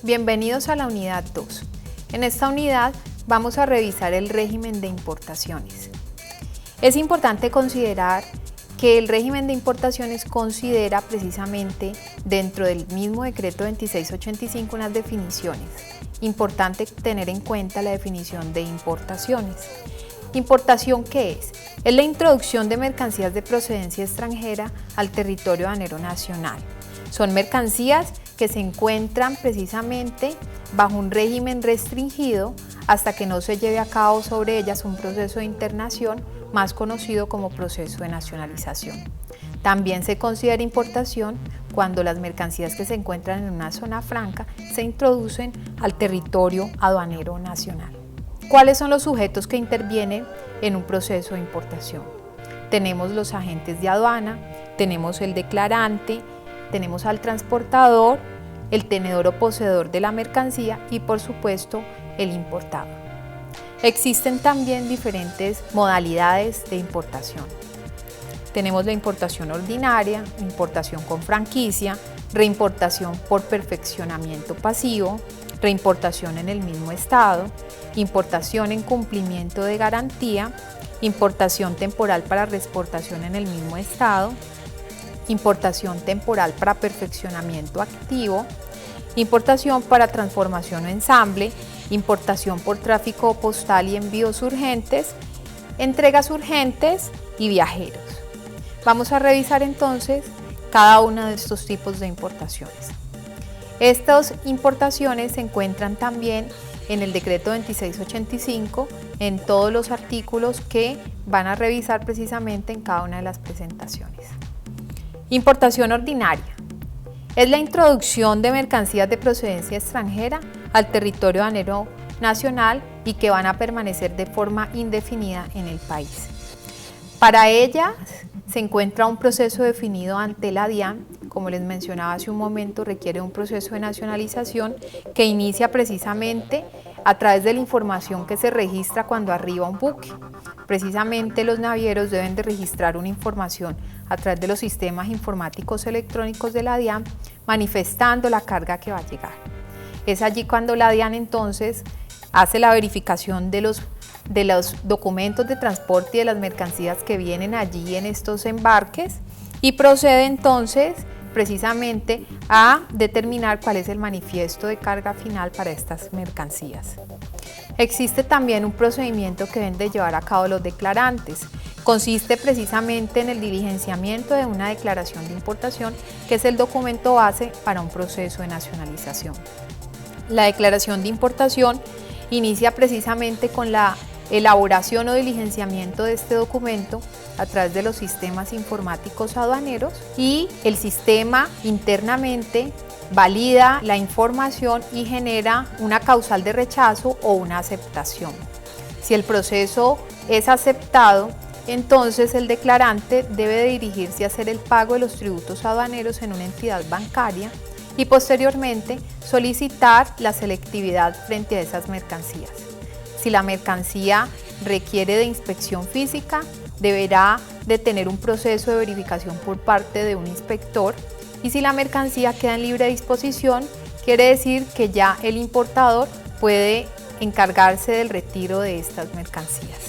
Bienvenidos a la unidad 2. En esta unidad vamos a revisar el régimen de importaciones. Es importante considerar que el régimen de importaciones considera precisamente dentro del mismo decreto 2685 unas definiciones. Importante tener en cuenta la definición de importaciones. ¿Importación qué es? Es la introducción de mercancías de procedencia extranjera al territorio aduanero nacional. Son mercancías que se encuentran precisamente bajo un régimen restringido hasta que no se lleve a cabo sobre ellas un proceso de internación más conocido como proceso de nacionalización. También se considera importación cuando las mercancías que se encuentran en una zona franca se introducen al territorio aduanero nacional. ¿Cuáles son los sujetos que intervienen en un proceso de importación? Tenemos los agentes de aduana, tenemos el declarante, tenemos al transportador, el tenedor o poseedor de la mercancía y por supuesto el importado. Existen también diferentes modalidades de importación. Tenemos la importación ordinaria, importación con franquicia, reimportación por perfeccionamiento pasivo, reimportación en el mismo estado, importación en cumplimiento de garantía, importación temporal para reexportación en el mismo estado, importación temporal para perfeccionamiento activo, importación para transformación o ensamble, importación por tráfico postal y envíos urgentes, entregas urgentes y viajeros. Vamos a revisar entonces cada uno de estos tipos de importaciones. Estas importaciones se encuentran también en el decreto 2685 en todos los artículos que van a revisar precisamente en cada una de las presentaciones. Importación ordinaria. Es la introducción de mercancías de procedencia extranjera al territorio aduanero nacional y que van a permanecer de forma indefinida en el país. Para ellas se encuentra un proceso definido ante la DIAN, como les mencionaba hace un momento, requiere un proceso de nacionalización que inicia precisamente a través de la información que se registra cuando arriba un buque. Precisamente los navieros deben de registrar una información a través de los sistemas informáticos electrónicos de la DIAN manifestando la carga que va a llegar. Es allí cuando la DIAN entonces hace la verificación de los documentos de transporte y de las mercancías que vienen allí en estos embarques y procede entonces precisamente a determinar cuál es el manifiesto de carga final para estas mercancías. Existe también un procedimiento que deben de llevar a cabo los declarantes. Consiste precisamente en el diligenciamiento de una declaración de importación, que es el documento base para un proceso de nacionalización. La declaración de importación inicia precisamente con la elaboración o diligenciamiento de este documento a través de los sistemas informáticos aduaneros y el sistema internamente valida la información y genera una causal de rechazo o una aceptación. Si el proceso es aceptado, entonces el declarante debe de dirigirse a hacer el pago de los tributos aduaneros en una entidad bancaria y posteriormente solicitar la selectividad frente a esas mercancías. Si la mercancía requiere de inspección física, deberá de tener un proceso de verificación por parte de un inspector y si la mercancía queda en libre disposición, quiere decir que ya el importador puede encargarse del retiro de estas mercancías.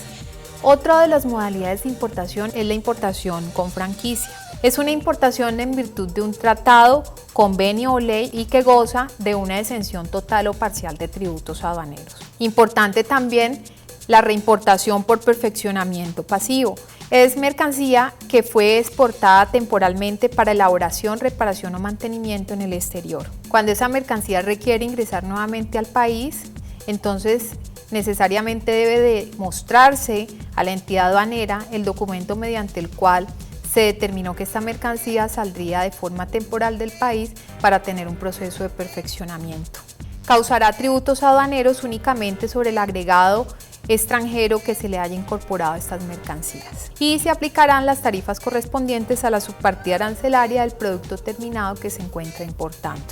Otra de las modalidades de importación es la importación con franquicia. Es una importación en virtud de un tratado, convenio o ley y que goza de una exención total o parcial de tributos aduaneros. Importante también la reimportación por perfeccionamiento pasivo. Es mercancía que fue exportada temporalmente para elaboración, reparación o mantenimiento en el exterior. Cuando esa mercancía requiere ingresar nuevamente al país, entonces necesariamente debe de mostrarse a la entidad aduanera el documento mediante el cual se determinó que esta mercancía saldría de forma temporal del país para tener un proceso de perfeccionamiento. Causará tributos aduaneros únicamente sobre el agregado extranjero que se le haya incorporado a estas mercancías y se aplicarán las tarifas correspondientes a la subpartida arancelaria del producto terminado que se encuentra importando.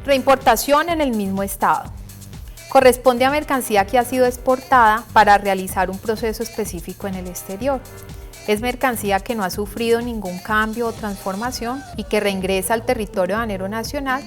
Reimportación en el mismo estado. Corresponde a mercancía que ha sido exportada para realizar un proceso específico en el exterior. Es mercancía que no ha sufrido ningún cambio o transformación y que reingresa al territorio aduanero nacional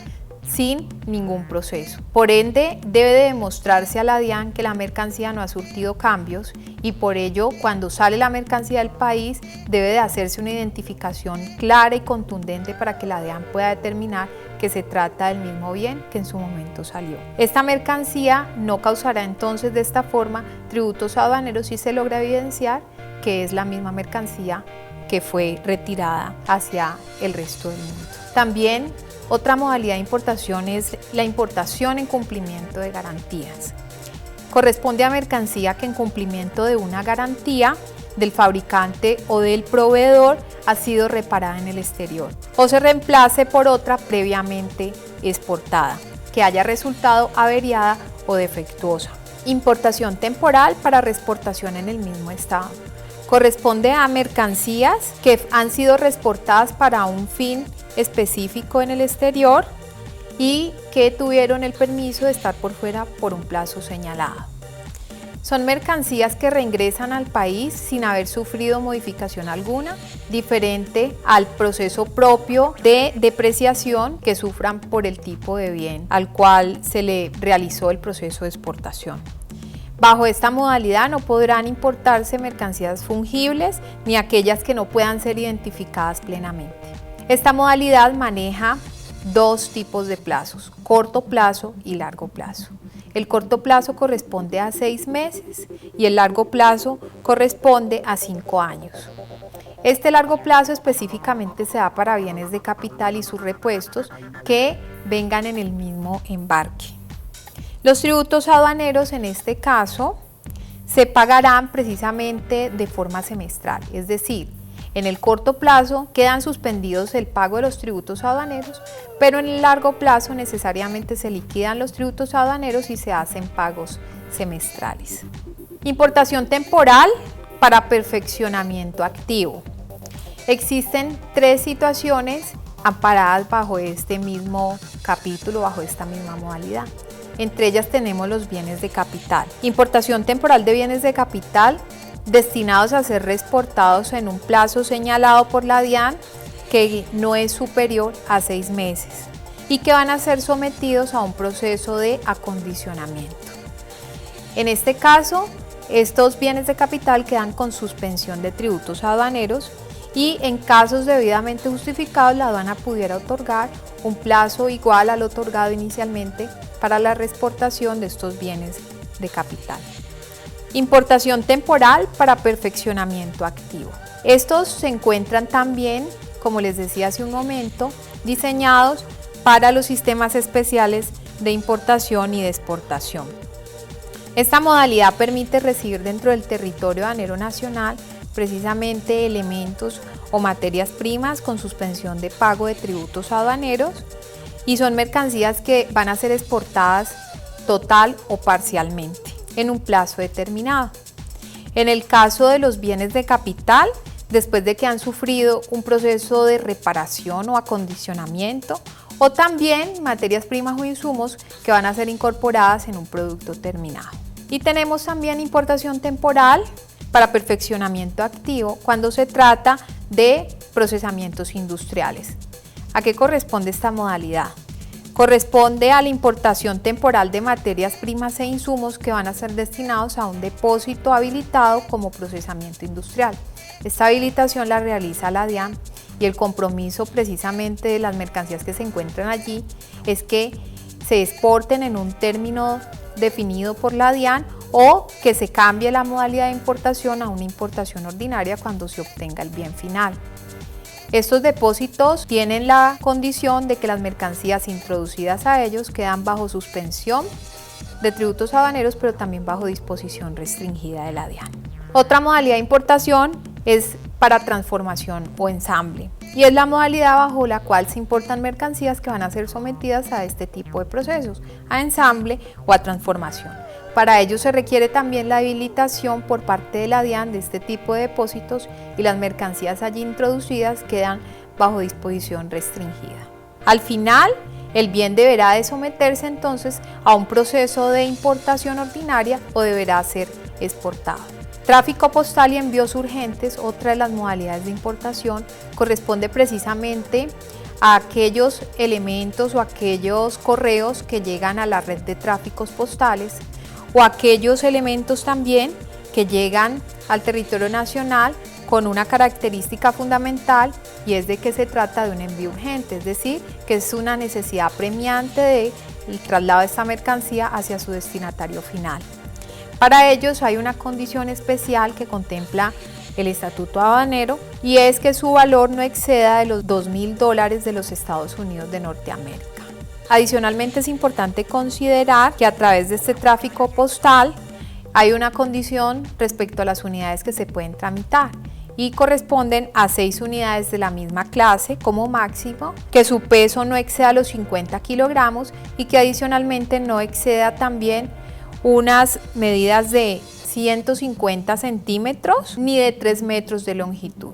sin ningún proceso. Por ende, debe de demostrarse a la DIAN que la mercancía no ha surtido cambios y por ello, cuando sale la mercancía del país, debe de hacerse una identificación clara y contundente para que la DIAN pueda determinar que se trata del mismo bien que en su momento salió. Esta mercancía no causará entonces de esta forma tributos aduaneros si se logra evidenciar que es la misma mercancía que fue retirada hacia el resto del mundo. También otra modalidad de importación es la importación en cumplimiento de garantías. Corresponde a mercancía que en cumplimiento de una garantía del fabricante o del proveedor ha sido reparada en el exterior o se reemplace por otra previamente exportada que haya resultado averiada o defectuosa. Importación temporal para reexportación en el mismo estado. Corresponde a mercancías que han sido reexportadas para un fin específico en el exterior y que tuvieron el permiso de estar por fuera por un plazo señalado. Son mercancías que reingresan al país sin haber sufrido modificación alguna, diferente al proceso propio de depreciación que sufran por el tipo de bien al cual se le realizó el proceso de exportación. Bajo esta modalidad no podrán importarse mercancías fungibles ni aquellas que no puedan ser identificadas plenamente. Esta modalidad maneja dos tipos de plazos, corto plazo y largo plazo. El corto plazo corresponde a 6 meses y el largo plazo corresponde a 5 años. Este largo plazo específicamente se da para bienes de capital y sus repuestos que vengan en el mismo embarque. Los tributos aduaneros en este caso se pagarán precisamente de forma semestral, es decir, en el corto plazo quedan suspendidos el pago de los tributos aduaneros, pero en el largo plazo necesariamente se liquidan los tributos aduaneros y se hacen pagos semestrales. Importación temporal para perfeccionamiento activo. Existen 3 situaciones amparadas bajo este mismo capítulo, bajo esta misma modalidad. Entre ellas tenemos los bienes de capital. Importación temporal de bienes de capital destinados a ser reexportados en un plazo señalado por la DIAN que no es superior a 6 meses y que van a ser sometidos a un proceso de acondicionamiento. En este caso, estos bienes de capital quedan con suspensión de tributos aduaneros y en casos debidamente justificados la aduana pudiera otorgar un plazo igual al otorgado inicialmente para la reexportación de estos bienes de capital. Importación temporal para perfeccionamiento activo. Estos se encuentran también, como les decía hace un momento, diseñados para los sistemas especiales de importación y de exportación. Esta modalidad permite recibir dentro del territorio aduanero nacional precisamente elementos o materias primas con suspensión de pago de tributos aduaneros y son mercancías que van a ser exportadas total o parcialmente en un plazo determinado. En el caso de los bienes de capital, después de que han sufrido un proceso de reparación o acondicionamiento, o también materias primas o insumos que van a ser incorporadas en un producto terminado. Y tenemos también importación temporal para perfeccionamiento activo cuando se trata de procesamientos industriales. ¿A qué corresponde esta modalidad? Corresponde a la importación temporal de materias primas e insumos que van a ser destinados a un depósito habilitado como procesamiento industrial. Esta habilitación la realiza la DIAN y el compromiso precisamente de las mercancías que se encuentran allí es que se exporten en un término definido por la DIAN o que se cambie la modalidad de importación a una importación ordinaria cuando se obtenga el bien final. Estos depósitos tienen la condición de que las mercancías introducidas a ellos quedan bajo suspensión de tributos aduaneros, pero también bajo disposición restringida de la DIAN. Otra modalidad de importación es para transformación o ensamble y es la modalidad bajo la cual se importan mercancías que van a ser sometidas a este tipo de procesos, a ensamble o a transformación. Para ello se requiere también la habilitación por parte de la DIAN de este tipo de depósitos y las mercancías allí introducidas quedan bajo disposición restringida. Al final, el bien deberá de someterse entonces a un proceso de importación ordinaria o deberá ser exportado. Tráfico postal y envíos urgentes, otra de las modalidades de importación, corresponde precisamente a aquellos elementos o aquellos correos que llegan a la red de tráficos postales o aquellos elementos también que llegan al territorio nacional con una característica fundamental, y es de que se trata de un envío urgente, es decir, que es una necesidad apremiante del traslado de esta mercancía hacia su destinatario final. Para ellos hay una condición especial que contempla el Estatuto Aduanero, y es que su valor no exceda de los $2.000 de los Estados Unidos de Norteamérica. Adicionalmente, es importante considerar que a través de este tráfico postal hay una condición respecto a las unidades que se pueden tramitar, y corresponden a 6 unidades de la misma clase como máximo, que su peso no exceda los 50 kilogramos y que adicionalmente no exceda también unas medidas de 150 centímetros ni de 3 metros de longitud.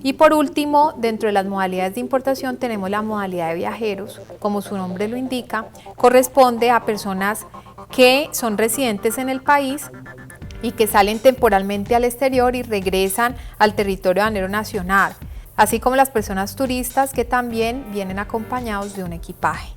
Y por último, dentro de las modalidades de importación tenemos la modalidad de viajeros. Como su nombre lo indica, corresponde a personas que son residentes en el país y que salen temporalmente al exterior y regresan al territorio aduanero nacional, así como las personas turistas que también vienen acompañados de un equipaje.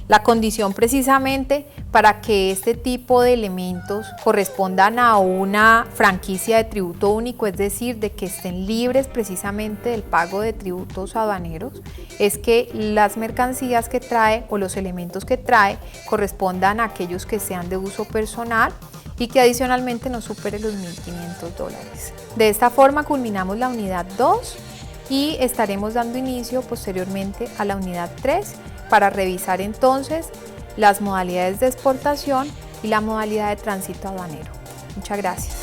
La condición precisamente para que este tipo de elementos correspondan a una franquicia de tributo único, es decir, de que estén libres precisamente del pago de tributos aduaneros, es que las mercancías que trae o los elementos que trae correspondan a aquellos que sean de uso personal y que adicionalmente no supere los $1.500. De esta forma culminamos la unidad 2 y estaremos dando inicio posteriormente a la unidad 3 para revisar entonces las modalidades de exportación y la modalidad de tránsito aduanero. Muchas gracias.